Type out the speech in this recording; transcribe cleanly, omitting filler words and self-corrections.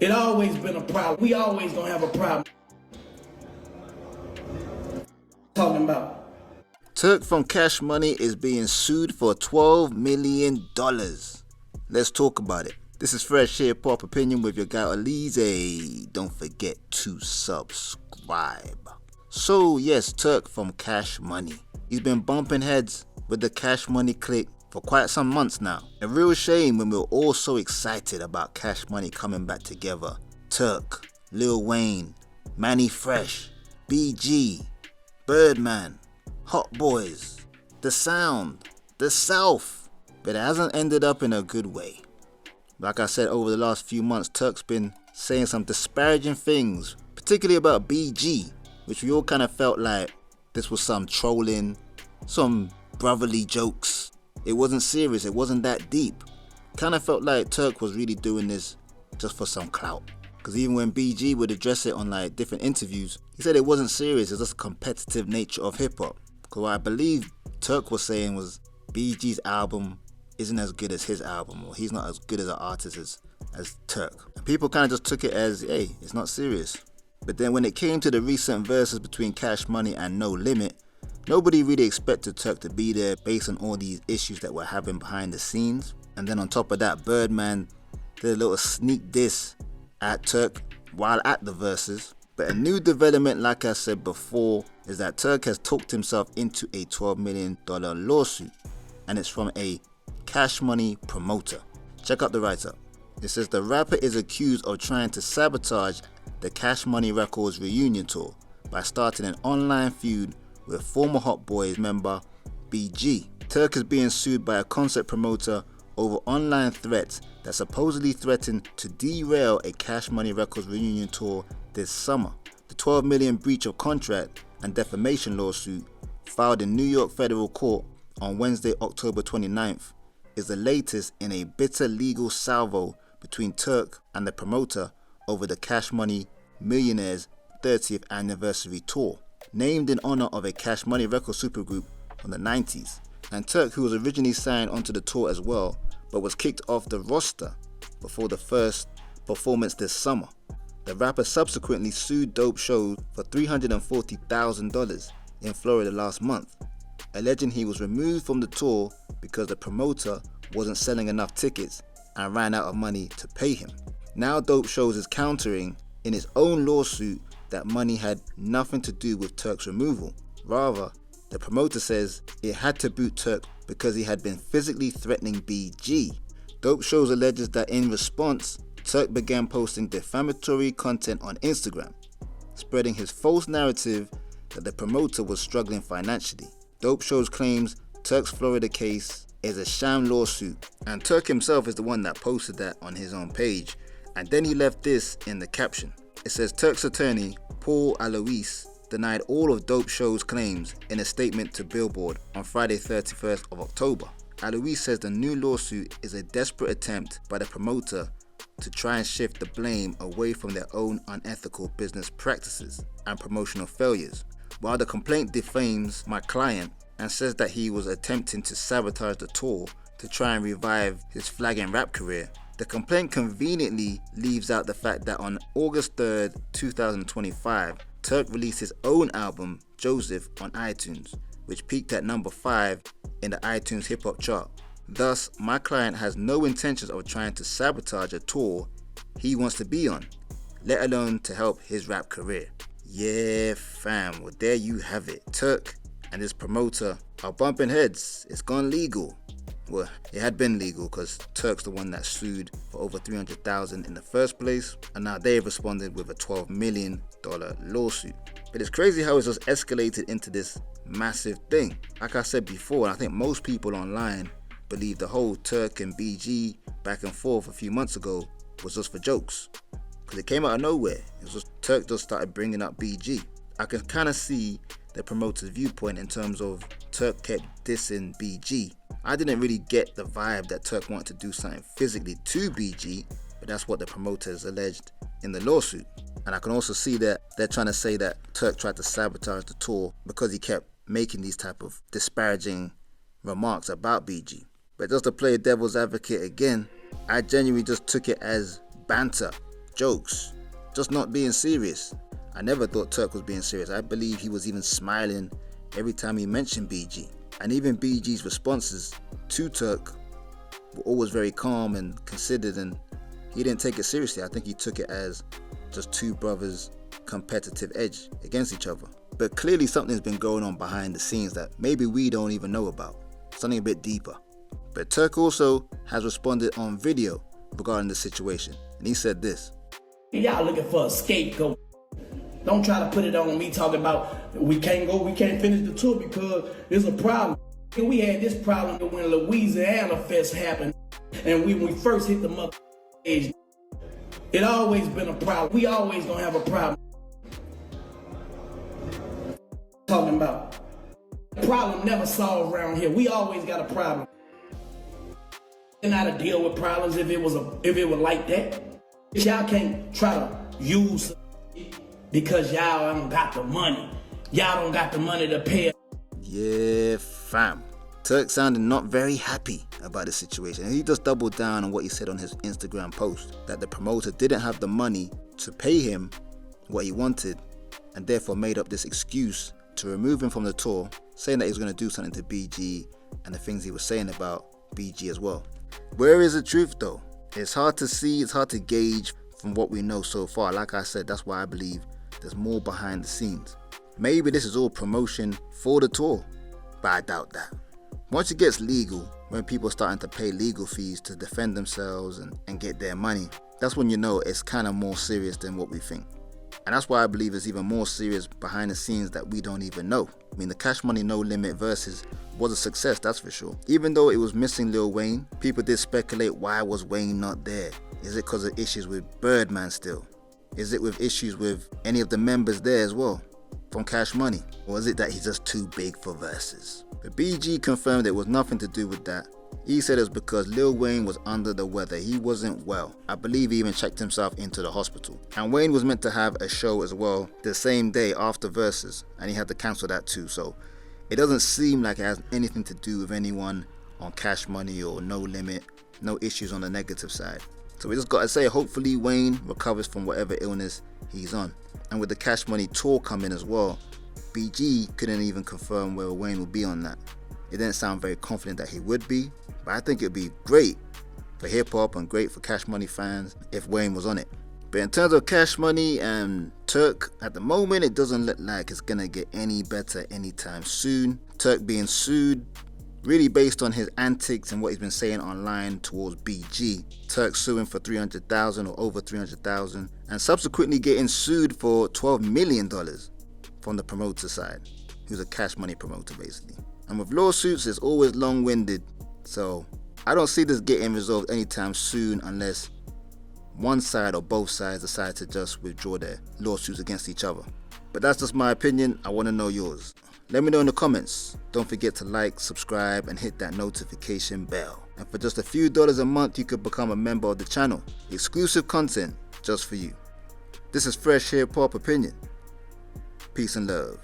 It always been a problem. We always gonna have a problem. Talking about. Turk from Cash Money is being sued for $12 million. Let's talk about it. This is Fresh Hiphop Opinion with your guy Oleezeh. Don't forget to subscribe. So yes, Turk from Cash Money. He's been bumping heads with the Cash Money clique for quite some months now. A real shame when we were all so excited about Cash Money coming back together. Turk, Lil Wayne, Manny Fresh, BG, Birdman, Hot Boys, The Sound, The South. But it hasn't ended up in a good way. Like I said, over the last few months, Turk's been saying some disparaging things, particularly about BG, which we all kind of felt like this was some trolling, some brotherly jokes. It wasn't serious, it wasn't that deep. Kind of felt like Turk was really doing this just for some clout. Because even when BG would address it on like different interviews, he said it wasn't serious, it's just a competitive nature of hip hop. Because what I believe Turk was saying was BG's album isn't as good as his album, or he's not as good as an artist as Turk. And people kind of just took it as, hey, it's not serious. But then when it came to the recent verses between Cash Money and No Limit, nobody really expected Turk to be there based on all these issues that were happening behind the scenes. And then on top of that, Birdman did a little sneak diss at Turk while at the verses. But a new development, like I said before, is that Turk has talked himself into a $12 million lawsuit. And it's from a Cash Money promoter. Check out the write-up. It says the rapper is accused of trying to sabotage the Cash Money Records reunion tour by starting an online feud with former Hot Boys member BG. Turk is being sued by a concert promoter over online threats that supposedly threatened to derail a Cash Money Records reunion tour this summer. The $12 million breach of contract and defamation lawsuit filed in New York federal court on Wednesday, October 29th, is the latest in a bitter legal salvo between Turk and the promoter over the Cash Money Millionaires 30th anniversary tour, named in honor of a Cash Money record supergroup from the 90s. And Turk, who was originally signed onto the tour as well, but was kicked off the roster before the first performance this summer. The rapper subsequently sued Dope Shows for $340,000 in Florida last month, alleging he was removed from the tour because the promoter wasn't selling enough tickets and ran out of money to pay him. Now Dope Shows is countering in its own lawsuit that money had nothing to do with Turk's removal. Rather, the promoter says it had to boot Turk because he had been physically threatening BG. Dope Shows alleges that in response, Turk began posting defamatory content on Instagram, spreading his false narrative that the promoter was struggling financially. Dope Shows claims Turk's Florida case is a sham lawsuit, and Turk himself is the one that posted that on his own page, and then he left this in the caption. It says Turk's attorney, Paul Oleezeh, denied all of Dope Show's claims in a statement to Billboard on Friday 31st of October. Oleezeh says the new lawsuit is a desperate attempt by the promoter to try and shift the blame away from their own unethical business practices and promotional failures. While the complaint defames my client and says that he was attempting to sabotage the tour to try and revive his flagging rap career, the complaint conveniently leaves out the fact that on August 3rd, 2025, Turk released his own album, Joseph, on iTunes, which peaked at number 5 in the iTunes hip-hop chart. Thus, my client has no intentions of trying to sabotage a tour he wants to be on, let alone to help his rap career. Yeah, fam, well there you have it. Turk and his promoter are bumping heads. It's gone legal. Well, it had been legal because Turk's the one that sued for over $300,000 in the first place, and now they've responded with a $12 million lawsuit. But it's crazy how it's just escalated into this massive thing. Like I said before, I think most people online believe the whole Turk and BG back and forth a few months ago was just for jokes, because it came out of nowhere. It was just Turk just started bringing up BG. I can kind of see the promoter's viewpoint in terms of Turk kept dissing BG. I didn't really get the vibe that Turk wanted to do something physically to BG, but that's what the promoters alleged in the lawsuit. And I can also see that they're trying to say that Turk tried to sabotage the tour because he kept making these type of disparaging remarks about BG. But just to play devil's advocate again, I genuinely just took it as banter, jokes, just not being serious. I never thought Turk was being serious. I believe he was even smiling every time he mentioned BG. And even BG's responses to Turk were always very calm and considered, and he didn't take it seriously. I think he took it as just two brothers' competitive edge against each other. But clearly something's been going on behind the scenes that maybe we don't even know about. Something a bit deeper. But Turk also has responded on video regarding the situation. And he said this. Y'all looking for a scapegoat. Don't try to put it on me talking about we can't finish the tour because there's a problem. And we had this problem when Louisiana Fest happened and when we first hit the mother stage. It always been a problem. We always gonna have a problem. Talking about the problem never solved around here. We always got a problem. And how to deal with problems if it was like that. Y'all can't try to use because y'all don't got the money. Y'all don't got the money to pay. Yeah, fam. Turk sounded not very happy about the situation. And he just doubled down on what he said on his Instagram post, that the promoter didn't have the money to pay him what he wanted and therefore made up this excuse to remove him from the tour, saying that he was going to do something to BG and the things he was saying about BG as well. Where is the truth though? It's hard to see, it's hard to gauge from what we know so far. Like I said, that's why I believe there's more behind the scenes. Maybe this is all promotion for the tour, but I doubt that. Once it gets legal, when people are starting to pay legal fees to defend themselves and get their money, that's when you know it's kind of more serious than what we think. And that's why I believe it's even more serious behind the scenes that we don't even know. I mean, the Cash Money No Limit versus was a success, that's for sure. Even though it was missing Lil Wayne, people did speculate, why was Wayne not there? Is it because of issues with Birdman still? Is it with issues with any of the members there as well from Cash Money? Or is it that he's just too big for verses? But BG confirmed it was nothing to do with that. He said it was because Lil Wayne was under the weather. He wasn't well. I believe he even checked himself into the hospital. And Wayne was meant to have a show as well the same day after Versus, and he had to cancel that too. So it doesn't seem like it has anything to do with anyone on Cash Money or No Limit. No issues on the negative side. So we just gotta say, hopefully Wayne recovers from whatever illness he's on. And with the Cash Money tour coming as well, BG couldn't even confirm where Wayne will be on that. It didn't sound very confident that he would be, but I think it'd be great for hip-hop and great for Cash Money fans if Wayne was on it. But in terms of Cash Money and Turk, at the moment it doesn't look like it's gonna get any better anytime soon. Turk being sued, really based on his antics and what he's been saying online towards BG. Turk suing for $300,000 or over $300,000 and subsequently getting sued for $12 million from the promoter side, who's a Cash Money promoter basically. And with lawsuits, it's always long-winded, so I don't see this getting resolved anytime soon unless one side or both sides decide to just withdraw their lawsuits against each other. But that's just my opinion. I want to know yours. Let me know in the comments. Don't forget to like, subscribe, and hit that notification bell. And for just a few dollars a month, you could become a member of the channel. Exclusive content just for you. This is Fresh Hiphop Opinion. Peace and love.